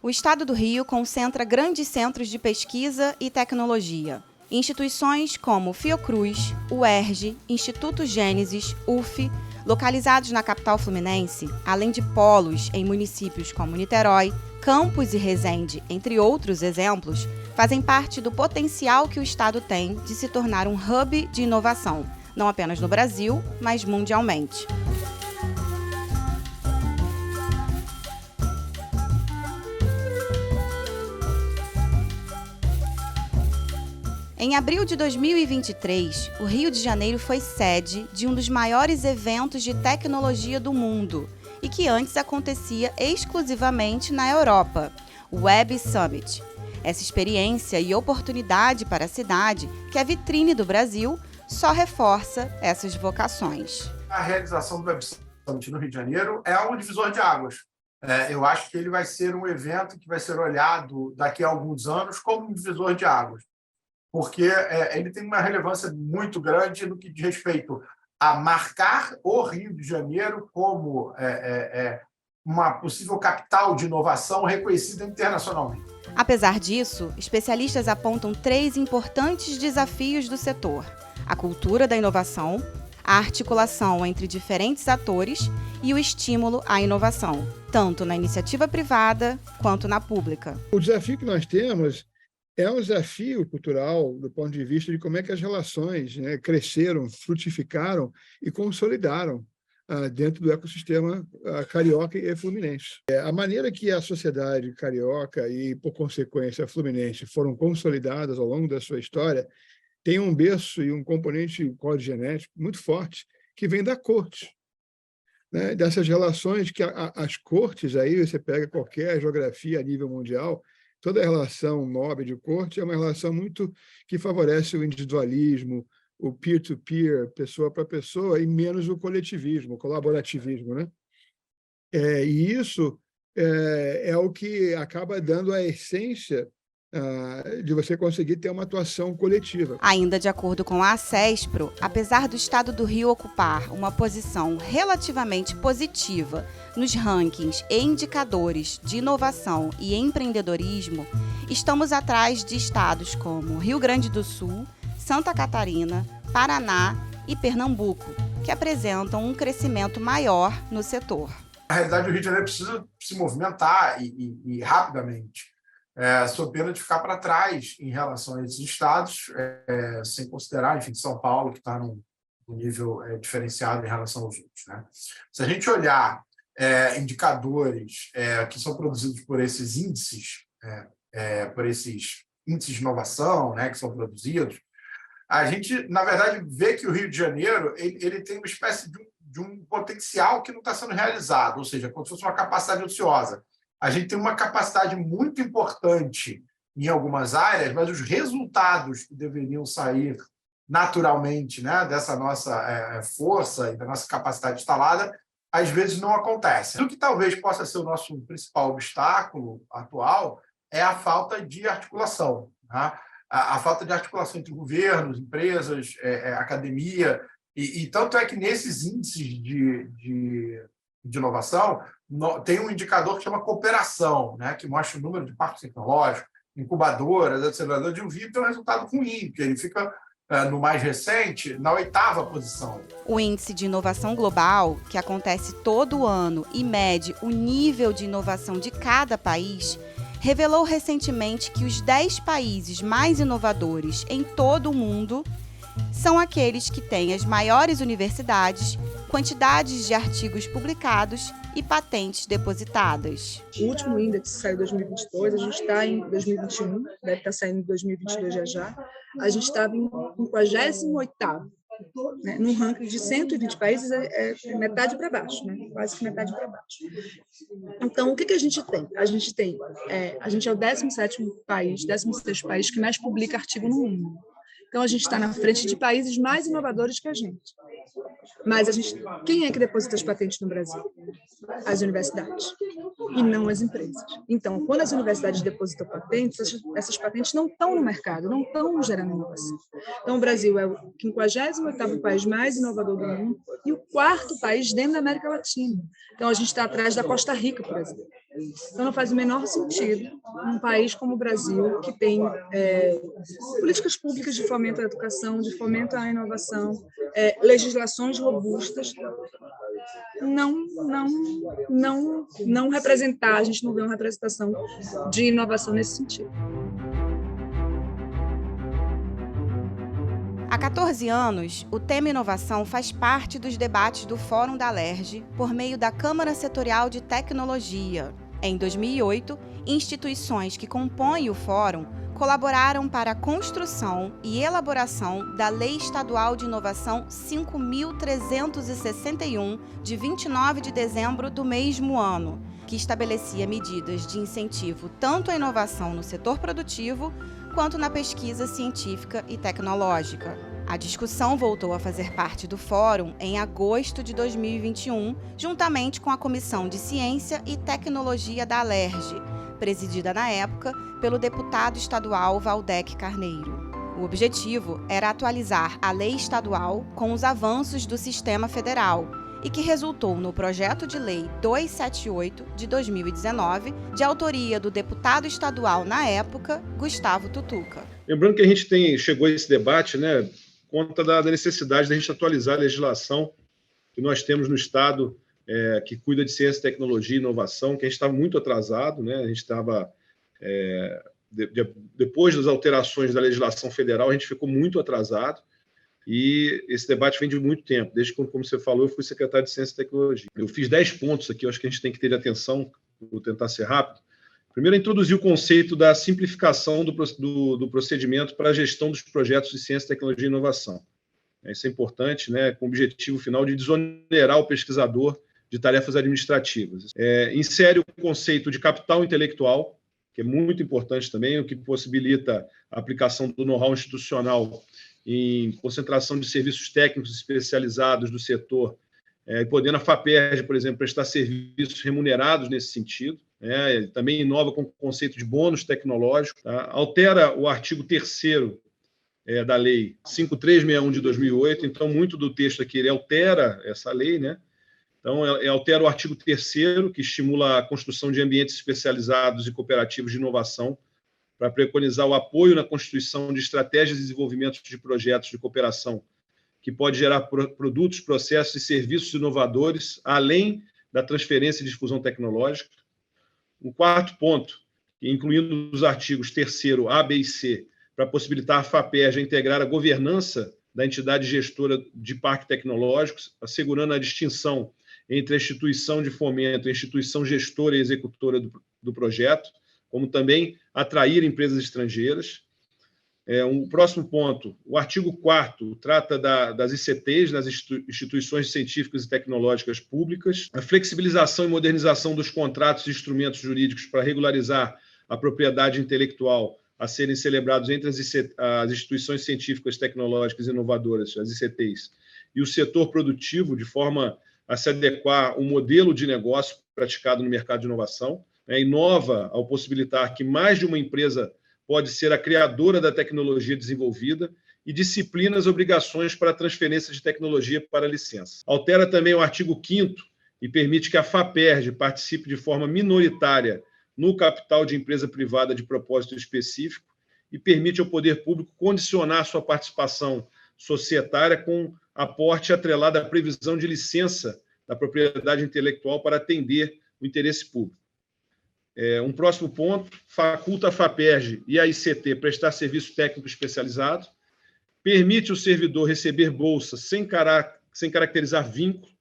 O Estado do Rio concentra grandes centros de pesquisa e tecnologia. Instituições como Fiocruz, UERJ, Instituto Gênesis, UF, localizados na capital fluminense, além de polos em municípios como Niterói, Campos e Resende, entre outros exemplos, fazem parte do potencial que o Estado tem de se tornar um hub de inovação, não apenas no Brasil, mas mundialmente. Em abril de 2023, o Rio de Janeiro foi sede de um dos maiores eventos de tecnologia do mundo e que antes acontecia exclusivamente na Europa, o Web Summit. Essa experiência e oportunidade para a cidade, que é vitrine do Brasil, só reforça essas vocações. A realização do Web Summit no Rio de Janeiro é um divisor de águas. Eu acho que ele vai ser um evento que vai ser olhado daqui a alguns anos como um divisor de águas, porque ele tem uma relevância muito grande no que diz respeito a marcar o Rio de Janeiro como uma possível capital de inovação reconhecida internacionalmente. Apesar disso, especialistas apontam 3 importantes desafios do setor: a cultura da inovação, a articulação entre diferentes atores e o estímulo à inovação, tanto na iniciativa privada quanto na pública. O desafio que nós temos é um desafio cultural do ponto de vista de como é que as relações cresceram, frutificaram e consolidaram dentro do ecossistema carioca e fluminense. A maneira que a sociedade carioca e, por consequência, a fluminense foram consolidadas ao longo da sua história tem um berço e um componente código genético muito forte que vem da corte. Dessas relações que as cortes, aí você pega qualquer geografia a nível mundial, toda a relação nobre de corte é uma relação muito que favorece o individualismo, o peer-to-peer, pessoa para pessoa, e menos o coletivismo, o colaborativismo, né? E isso é o que acaba dando a essência de você conseguir ter uma atuação coletiva. Ainda de acordo com a ACESPRO, apesar do Estado do Rio ocupar uma posição relativamente positiva nos rankings e indicadores de inovação e empreendedorismo, estamos atrás de estados como Rio Grande do Sul, Santa Catarina, Paraná e Pernambuco, que apresentam um crescimento maior no setor. Na realidade, o Rio de Janeiro precisa se movimentar e rapidamente, sob pena de ficar para trás em relação a esses estados, sem considerar, enfim, São Paulo, que está num nível diferenciado em relação aos outros, né? Se a gente olhar indicadores que são produzidos por esses índices, de inovação, né, que são produzidos, a gente, na verdade, vê que o Rio de Janeiro ele tem uma espécie de um potencial que não está sendo realizado, ou seja, como se fosse uma capacidade ociosa. A gente tem uma capacidade muito importante em algumas áreas, mas os resultados que deveriam sair naturalmente, né, dessa nossa força e da nossa capacidade instalada, às vezes não acontecem. O que talvez possa ser o nosso principal obstáculo atual é a falta de articulação, tá? A falta de articulação entre governos, empresas, academia, e tanto é que nesses índices de inovação tem um indicador que chama cooperação, né, que mostra o número de parques tecnológicos, incubadoras, aceleradores de um vídeo, tem um resultado ruim, porque ele fica, no mais recente, na 8ª posição. O Índice de Inovação Global, que acontece todo ano e mede o nível de inovação de cada país, revelou recentemente que os 10 países mais inovadores em todo o mundo são aqueles que têm as maiores universidades, quantidades de artigos publicados e patentes depositadas. O último índice saiu em 2022, a gente está em 2021, deve estar saindo em 2022 já. A gente estava em 58º, né? Num ranking de 120 países, metade para baixo, né? Quase que metade para baixo. Então, o que a gente tem? A gente é o 17º país, 16º país que mais publica artigo no mundo. Então, a gente está na frente de países mais inovadores que a gente. Mas quem é que deposita as patentes no Brasil? As universidades, e não as empresas. Então, quando as universidades depositam patentes, essas patentes não estão no mercado, não estão gerando inovação. Então, o Brasil é o 58º país mais inovador do mundo e o 4º país dentro da América Latina. Então, a gente está atrás da Costa Rica, por exemplo. Então, não faz o menor sentido um país como o Brasil, que tem políticas públicas de fomento à educação, de fomento à inovação, legislações robustas, não representar, a gente não vê uma representação de inovação nesse sentido. Há 14 anos, o tema inovação faz parte dos debates do Fórum da Alerj por meio da Câmara Setorial de Tecnologia. Em 2008, instituições que compõem o Fórum colaboraram para a construção e elaboração da Lei Estadual de Inovação 5.361, de 29 de dezembro do mesmo ano, que estabelecia medidas de incentivo tanto à inovação no setor produtivo quanto na pesquisa científica e tecnológica. A discussão voltou a fazer parte do Fórum em agosto de 2021, juntamente com a Comissão de Ciência e Tecnologia da Alerj, presidida na época pelo deputado estadual Valdec Carneiro. O objetivo era atualizar a lei estadual com os avanços do sistema federal e que resultou no projeto de lei 278 de 2019, de autoria do deputado estadual na época, Gustavo Tutuca. Lembrando que a gente chegou a esse debate, né, por conta da necessidade da gente atualizar a legislação que nós temos no Estado, que cuida de ciência, tecnologia e inovação, que a gente estava muito atrasado, né? A gente estava, depois das alterações da legislação federal, a gente ficou muito atrasado, e esse debate vem de muito tempo. Desde quando, como você falou, eu fui secretário de Ciência e Tecnologia. Eu fiz 10 pontos aqui, eu acho que a gente tem que ter atenção, vou tentar ser rápido. Primeiro, introduzir o conceito da simplificação do procedimento para a gestão dos projetos de ciência, tecnologia e inovação. Isso é importante, né, com o objetivo final de desonerar o pesquisador de tarefas administrativas. Insere o conceito de capital intelectual, que é muito importante também, o que possibilita a aplicação do know-how institucional em concentração de serviços técnicos especializados do setor, podendo a FAPERJ, por exemplo, prestar serviços remunerados nesse sentido. Também inova com o conceito de bônus tecnológico. Tá? Altera o artigo 3º da Lei 5361 de 2008. Então, muito do texto aqui ele altera essa lei, né? Então, altera o artigo 3º, que estimula a construção de ambientes especializados e cooperativos de inovação, para preconizar o apoio na constituição de estratégias de desenvolvimento de projetos de cooperação, que pode gerar produtos, processos e serviços inovadores, além da transferência e difusão tecnológica. O 4º ponto, incluindo os artigos 3º, A, B e C, para possibilitar a FAPERJ a integrar a governança da entidade gestora de parques tecnológicos, assegurando a distinção entre a instituição de fomento e a instituição gestora e executora do projeto, como também atrair empresas estrangeiras. O próximo ponto, o artigo 4º, trata das ICTs, nas instituições científicas e tecnológicas públicas, a flexibilização e modernização dos contratos e instrumentos jurídicos para regularizar a propriedade intelectual a serem celebrados entre as instituições científicas, tecnológicas e inovadoras, as ICTs, e o setor produtivo, de forma a se adequar ao modelo de negócio praticado no mercado de inovação. Inova ao possibilitar que mais de uma empresa pode ser a criadora da tecnologia desenvolvida e disciplina as obrigações para a transferência de tecnologia para a licença. Altera também o artigo 5º e permite que a FAPERJ participe de forma minoritária no capital de empresa privada de propósito específico e permite ao poder público condicionar sua participação societária com aporte atrelado à previsão de licença da propriedade intelectual para atender o interesse público. Um próximo ponto, faculta a FAPERJ e a ICT prestar serviço técnico especializado, permite o servidor receber bolsa sem caracterizar vínculo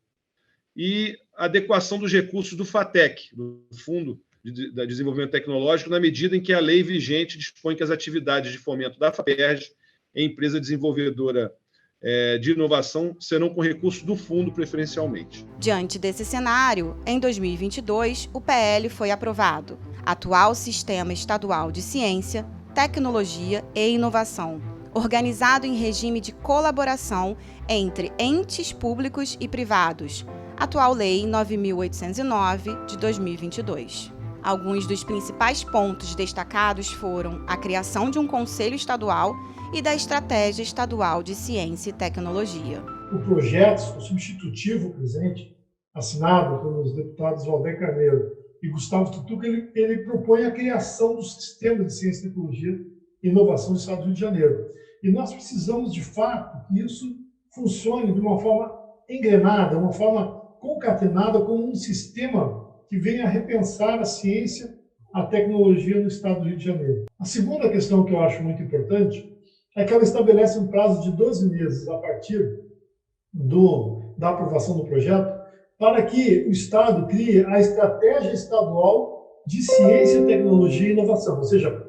e adequação dos recursos do FATEC, do Fundo de Desenvolvimento Tecnológico, na medida em que a lei vigente dispõe que as atividades de fomento da FAPERJ em empresa desenvolvedora de inovação serão com recursos do fundo preferencialmente. Diante desse cenário, em 2022, o PL foi aprovado, atual Sistema Estadual de Ciência, Tecnologia e Inovação, organizado em regime de colaboração entre entes públicos e privados, atual Lei 9.809, de 2022. Alguns dos principais pontos destacados foram a criação de um Conselho Estadual e da Estratégia Estadual de Ciência e Tecnologia. O projeto, o substitutivo presente, assinado pelos deputados Valdec Carneiro e Gustavo Tutuca, ele propõe a criação do Sistema de Ciência, Tecnologia e Inovação do Estado do Rio de Janeiro. E nós precisamos, de fato, que isso funcione de uma forma engrenada, uma forma concatenada como um sistema que venha repensar a ciência, a tecnologia no Estado do Rio de Janeiro. A segunda questão que eu acho muito importante é que ela estabelece um prazo de 12 meses a partir da aprovação do projeto para que o Estado crie a Estratégia Estadual de Ciência, Tecnologia e Inovação, ou seja,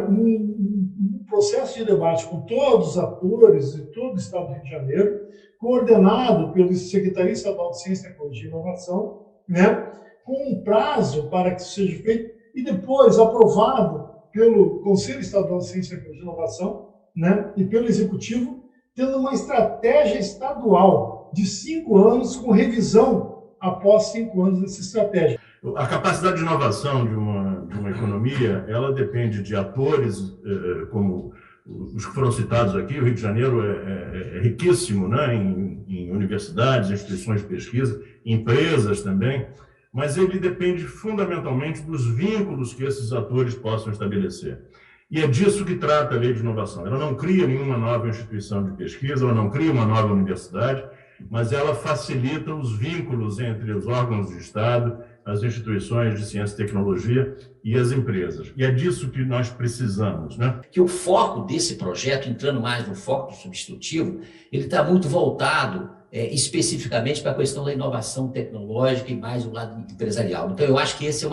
um processo de debate com todos os atores de todo o Estado do Rio de Janeiro, coordenado pela Secretaria Estadual de Ciência, Tecnologia e Inovação, né, com um prazo para que isso seja feito e depois aprovado pelo Conselho Estadual de Ciência, Tecnologia e Inovação, né, e pelo Executivo, tendo uma estratégia estadual de 5 anos com revisão após 5 anos dessa estratégia. A capacidade de inovação de uma economia, ela depende de atores como os que foram citados aqui. O Rio de Janeiro é riquíssimo, né, em universidades, instituições de pesquisa, empresas também, mas ele depende fundamentalmente dos vínculos que esses atores possam estabelecer. E é disso que trata a Lei de Inovação. Ela não cria nenhuma nova instituição de pesquisa, ela não cria uma nova universidade, mas ela facilita os vínculos entre os órgãos de Estado, as instituições de ciência e tecnologia e as empresas. E é disso que nós precisamos, né? Que o foco desse projeto, entrando mais no foco do substitutivo, ele está muito voltado especificamente para a questão da inovação tecnológica e mais o lado empresarial. Então, eu acho que esse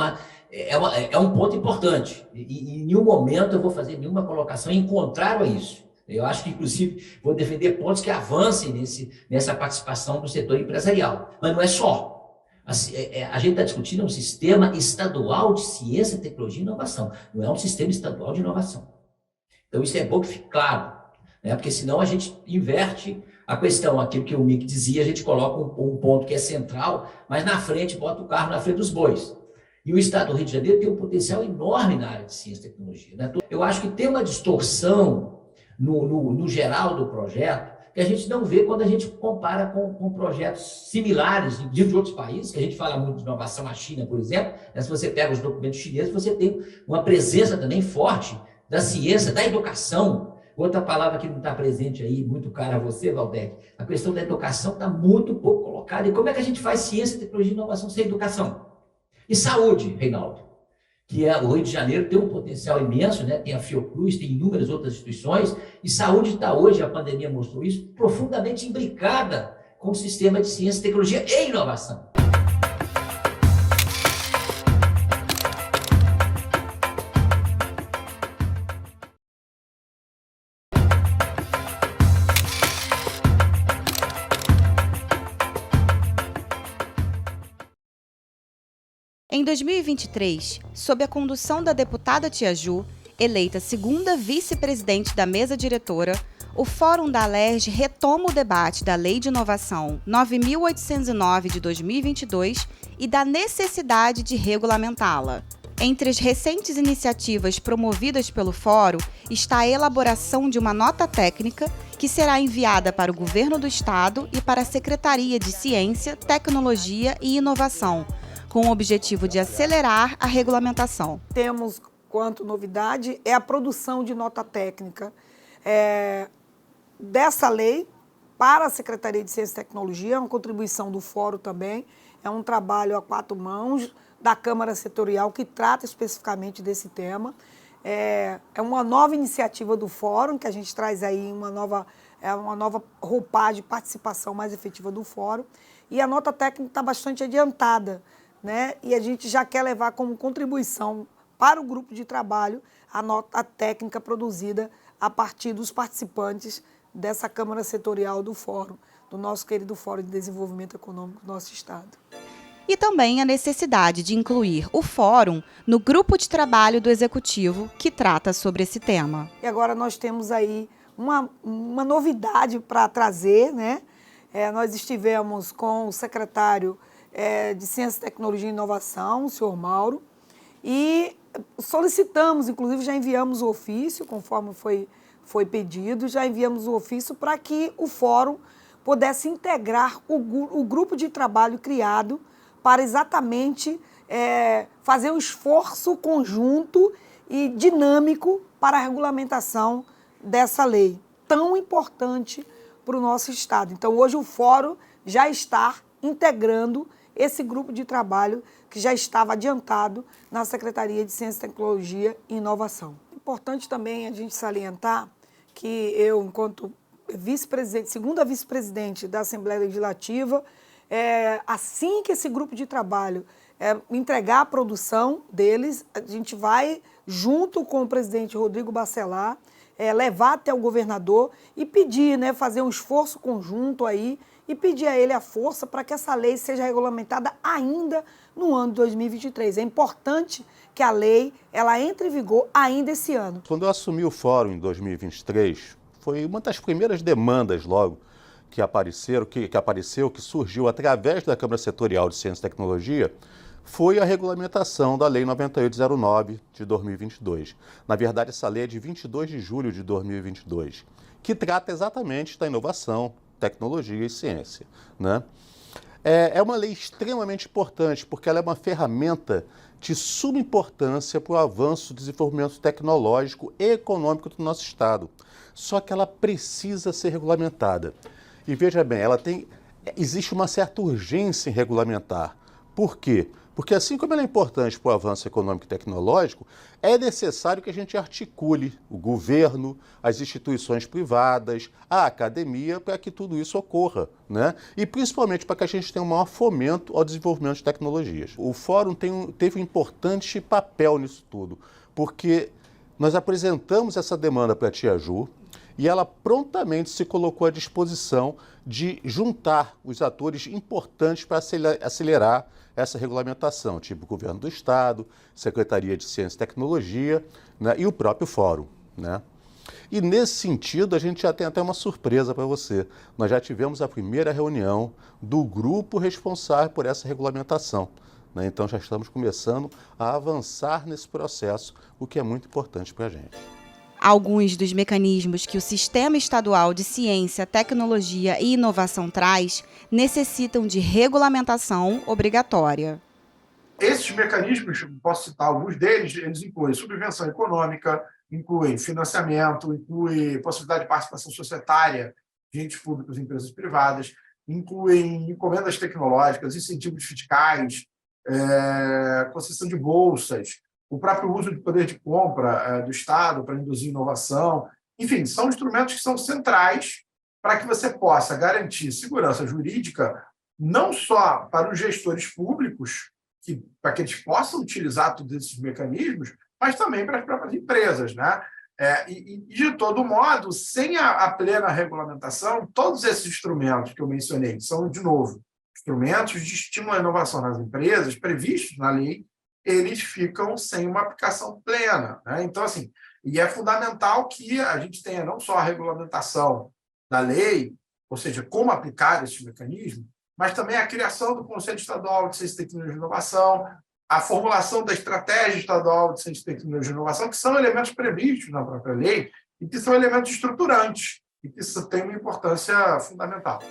é um ponto importante. E em nenhum momento eu vou fazer nenhuma colocação em contrário a isso. Eu acho que, inclusive, vou defender pontos que avancem nessa participação do setor empresarial. Mas não é só. A gente está discutindo um sistema estadual de ciência, tecnologia e inovação. Não é um sistema estadual de inovação. Então, isso é bom que fique claro, né? Porque senão a gente inverte a questão. Aquilo que o Mick dizia, a gente coloca um ponto que é central, mas na frente, bota o carro na frente dos bois. E o Estado do Rio de Janeiro tem um potencial enorme na área de ciência e tecnologia, né? Eu acho que tem uma distorção no geral do projeto, que a gente não vê quando a gente compara com projetos similares de outros países, que a gente fala muito de inovação na China, por exemplo, né? Se você pega os documentos chineses, você tem uma presença também forte da ciência, da educação. Outra palavra que não está presente aí, muito cara a você, Valdec, a questão da educação está muito pouco colocada. E como é que a gente faz ciência, tecnologia e inovação sem educação? E saúde, Reinaldo, que o Rio de Janeiro tem um potencial imenso, né? Tem a Fiocruz, tem inúmeras outras instituições, e saúde está hoje, a pandemia mostrou isso, profundamente imbricada com o sistema de ciência, tecnologia e inovação. Em 2023, sob a condução da deputada Tia Ju, eleita segunda vice-presidente da mesa diretora, o Fórum da Alerj retoma o debate da Lei de Inovação 9.809 de 2022 e da necessidade de regulamentá-la. Entre as recentes iniciativas promovidas pelo Fórum está a elaboração de uma nota técnica que será enviada para o Governo do Estado e para a Secretaria de Ciência, Tecnologia e Inovação, com o objetivo de acelerar a regulamentação. Temos, quanto novidade, a produção de nota técnica dessa lei para a Secretaria de Ciência e Tecnologia, uma contribuição do Fórum também, é um trabalho a 4 mãos da Câmara Setorial que trata especificamente desse tema. É uma nova iniciativa do Fórum, que a gente traz aí uma nova roupagem de participação mais efetiva do Fórum, e a nota técnica está bastante adiantada, né? E a gente já quer levar como contribuição para o grupo de trabalho a nota técnica produzida a partir dos participantes dessa Câmara Setorial do Fórum, do nosso querido Fórum de Desenvolvimento Econômico do nosso Estado. E também a necessidade de incluir o Fórum no grupo de trabalho do Executivo que trata sobre esse tema. E agora nós temos aí uma novidade para trazer, né? Nós estivemos com o secretário de Ciência, Tecnologia e Inovação, o senhor Mauro, e solicitamos, inclusive já enviamos o ofício, conforme foi pedido, já enviamos o ofício para que o Fórum pudesse integrar o grupo de trabalho criado para exatamente fazer um esforço conjunto e dinâmico para a regulamentação dessa lei, tão importante para o nosso Estado. Então, hoje o Fórum já está integrando esse grupo de trabalho que já estava adiantado na Secretaria de Ciência, Tecnologia e Inovação. Importante também a gente salientar que eu, enquanto vice-presidente, segunda vice-presidente da Assembleia Legislativa, assim que esse grupo de trabalho entregar a produção deles, a gente vai, junto com o presidente Rodrigo Bacelar, levar até o governador e pedir, fazer um esforço conjunto aí e pedir a ele a força para que essa lei seja regulamentada ainda no ano de 2023. É importante que a lei ela entre em vigor ainda esse ano. Quando eu assumi o Fórum em 2023, foi uma das primeiras demandas logo que apareceu, que surgiu através da Câmara Setorial de Ciência e Tecnologia, foi a regulamentação da Lei 9809 de 2022. Na verdade, essa lei é de 22 de julho de 2022, que trata exatamente da inovação, tecnologia e ciência, né? É uma lei extremamente importante porque ela é uma ferramenta de suma importância para o avanço do desenvolvimento tecnológico e econômico do nosso Estado. Só que ela precisa ser regulamentada. E veja bem, existe uma certa urgência em regulamentar. Por quê? Porque assim como ela é importante para o avanço econômico e tecnológico, é necessário que a gente articule o governo, as instituições privadas, a academia, para que tudo isso ocorra, né? E principalmente para que a gente tenha um maior fomento ao desenvolvimento de tecnologias. O Fórum teve um importante papel nisso tudo, porque nós apresentamos essa demanda para a Tia Ju, e ela prontamente se colocou à disposição de juntar os atores importantes para acelerar essa regulamentação, tipo o Governo do Estado, Secretaria de Ciência e Tecnologia, né, e o próprio Fórum, né? E nesse sentido, a gente já tem até uma surpresa para você. Nós já tivemos a primeira reunião do grupo responsável por essa regulamentação, né? Então já estamos começando a avançar nesse processo, o que é muito importante para a gente. Alguns dos mecanismos que o Sistema Estadual de Ciência, Tecnologia e Inovação traz necessitam de regulamentação obrigatória. Esses mecanismos, posso citar alguns deles, eles incluem subvenção econômica, incluem financiamento, incluem possibilidade de participação societária de entes públicos e empresas privadas, incluem encomendas tecnológicas, incentivos fiscais, concessão de bolsas, o próprio uso de poder de compra do Estado para induzir inovação. Enfim, são instrumentos que são centrais para que você possa garantir segurança jurídica não só para os gestores públicos, para que eles possam utilizar todos esses mecanismos, mas também para as próprias empresas, né? E de todo modo, sem a plena regulamentação, todos esses instrumentos que eu mencionei são, de novo, instrumentos de estímulo à inovação nas empresas previstos na lei, eles ficam sem uma aplicação plena, né? Então, assim, e é fundamental que a gente tenha não só a regulamentação da lei, ou seja, como aplicar esses mecanismos, mas também a criação do Conselho Estadual de Ciência, Tecnologia e Inovação, a formulação da Estratégia Estadual de Ciência, Tecnologia e Inovação, que são elementos previstos na própria lei e que são elementos estruturantes e que isso tem uma importância fundamental.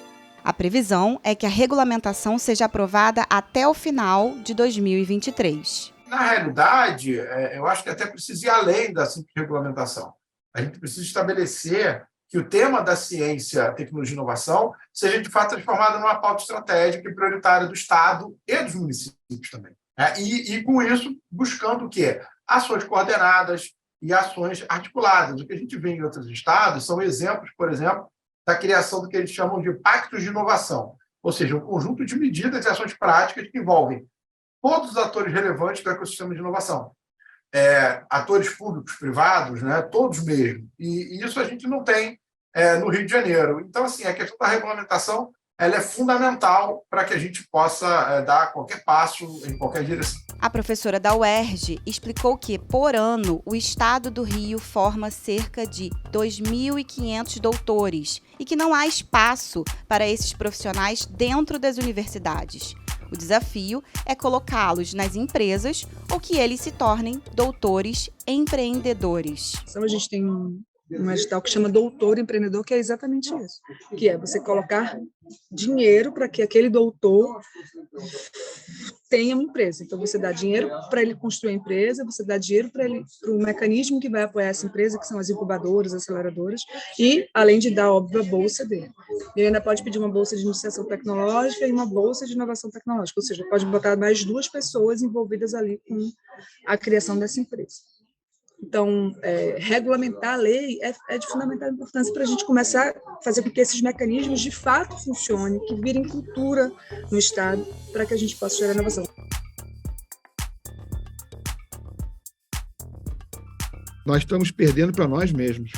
A previsão é que a regulamentação seja aprovada até o final de 2023. Na realidade, eu acho que até precisa ir além da simples regulamentação. A gente precisa estabelecer que o tema da ciência, tecnologia e inovação seja, de fato, transformado numa pauta estratégica e prioritária do Estado e dos municípios também. E com isso, buscando o quê? Ações coordenadas e ações articuladas. O que a gente vê em outros estados são exemplos, por exemplo, da criação do que eles chamam de pactos de inovação, ou seja, um conjunto de medidas e ações práticas que envolvem todos os atores relevantes do ecossistema de inovação, atores públicos, privados, né, todos mesmo. E isso a gente não tem no Rio de Janeiro. Então, assim, a questão da regulamentação ela é fundamental para que a gente possa dar qualquer passo em qualquer direção. A professora da UERJ explicou que, por ano, o Estado do Rio forma cerca de 2.500 doutores e que não há espaço para esses profissionais dentro das universidades. O desafio é colocá-los nas empresas ou que eles se tornem doutores empreendedores. Então, a gente tem um um edital que chama Doutor Empreendedor, que é exatamente isso, que é você colocar dinheiro para que aquele doutor tenha uma empresa. Então, você dá dinheiro para ele construir a empresa, você dá dinheiro para o mecanismo que vai apoiar essa empresa, que são as incubadoras, aceleradoras, e, além de dar, óbvio, a bolsa dele. Ele ainda pode pedir uma bolsa de iniciação tecnológica e uma bolsa de inovação tecnológica, ou seja, pode botar mais 2 pessoas envolvidas ali com a criação dessa empresa. Então, regulamentar a lei é de fundamental importância para a gente começar a fazer com que esses mecanismos de fato funcionem, que virem cultura no Estado, para que a gente possa gerar inovação. Nós estamos perdendo para nós mesmos.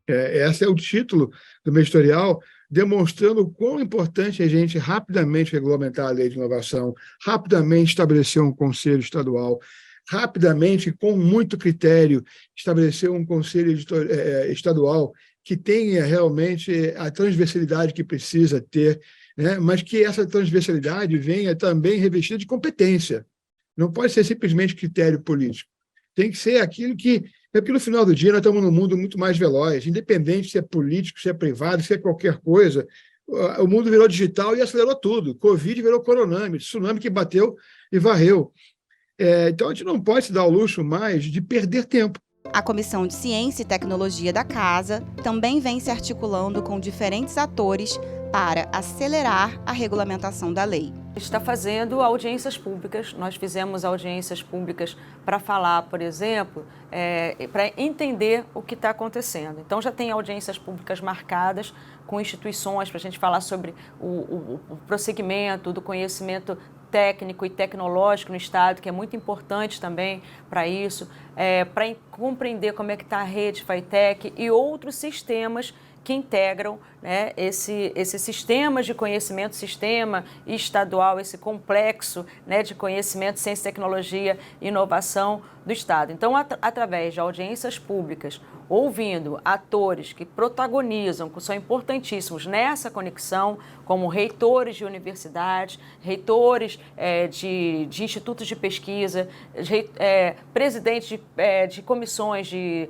Esse é o título do meu editorial, demonstrando o quão importante é a gente rapidamente regulamentar a lei de inovação, rapidamente estabelecer um conselho estadual, rapidamente, com muito critério, estabelecer um conselho estadual que tenha realmente a transversalidade que precisa ter, né? Mas que essa transversalidade venha também revestida de competência. Não pode ser simplesmente critério político. Tem que ser aquilo que... Porque no final do dia nós estamos num mundo muito mais veloz, independente se é político, se é privado, se é qualquer coisa. O mundo virou digital e acelerou tudo. Covid virou coronâmetro, tsunami que bateu e varreu. Então, a gente não pode se dar ao luxo mais de perder tempo. A Comissão de Ciência e Tecnologia da Casa também vem se articulando com diferentes atores para acelerar a regulamentação da lei. Está fazendo audiências públicas, nós fizemos audiências públicas para falar, por exemplo, para entender o que está acontecendo. Então, já tem audiências públicas marcadas com instituições para a gente falar sobre o prosseguimento do conhecimento técnico e tecnológico no Estado, que é muito importante também para isso, para compreender como é que está a rede FITech e outros sistemas que integram, né, esses sistemas de conhecimento, sistema estadual, esse complexo, né, de conhecimento, ciência, tecnologia e inovação do Estado. Então, através de audiências públicas, ouvindo atores que protagonizam, que são importantíssimos nessa conexão, como reitores de universidades, reitores de institutos de pesquisa, presidentes de comissões de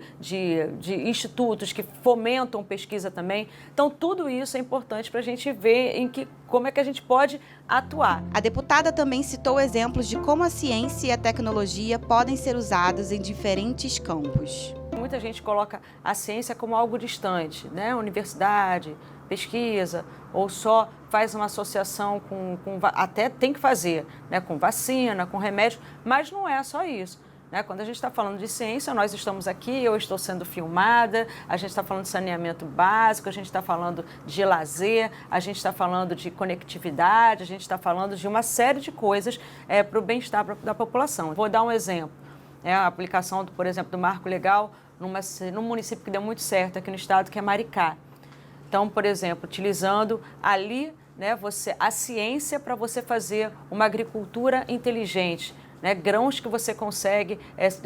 institutos que fomentam pesquisa também. Então, tudo isso é importante para a gente ver como é que a gente pode atuar. A deputada também citou exemplos de como a ciência e a tecnologia podem ser usados em diferentes campos. Muita gente coloca a ciência como algo distante, né? Universidade, pesquisa, ou só faz uma associação até tem que fazer, né? Com vacina, com remédio, mas não é só isso. Né? Quando a gente está falando de ciência, nós estamos aqui, eu estou sendo filmada, a gente está falando de saneamento básico, a gente está falando de lazer, a gente está falando de conectividade, a gente está falando de uma série de coisas para o bem-estar da população. Vou dar um exemplo. A aplicação, por exemplo, do Marco Legal num município que deu muito certo aqui no estado, que é Maricá. Então, por exemplo, utilizando ali, né, a ciência para você fazer uma agricultura inteligente, né, grãos que você consegue,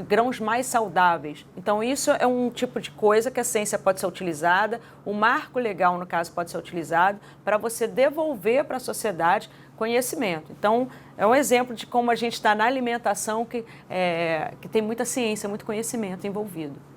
grãos mais saudáveis. Então, isso é um tipo de coisa que a ciência pode ser utilizada, o marco legal, no caso, pode ser utilizado para você devolver para a sociedade conhecimento. Então, é um exemplo de como a gente está na alimentação que tem muita ciência, muito conhecimento envolvido.